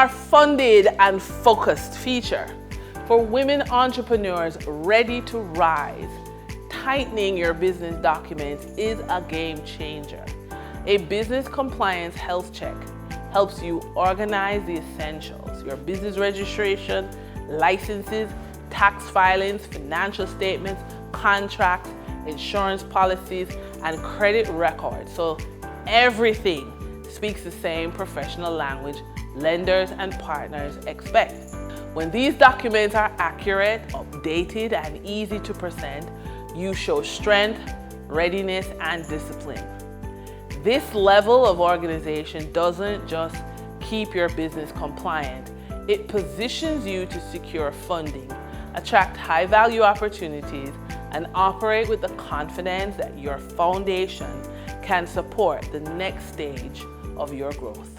our funded and focused feature. For women entrepreneurs ready to rise, tightening your business documents is a game changer. A business compliance health check helps you organize the essentials: your business registration, licenses, tax filings, financial statements, contracts, insurance policies, and credit records. So everything speaks the same professional language lenders and partners expect. When these documents are accurate, updated, and easy to present, you show strength, readiness, and discipline. This level of organization doesn't just keep your business compliant, it positions you to secure funding, attract high-value opportunities, and operate with the confidence that your foundation can support the next stage of your growth.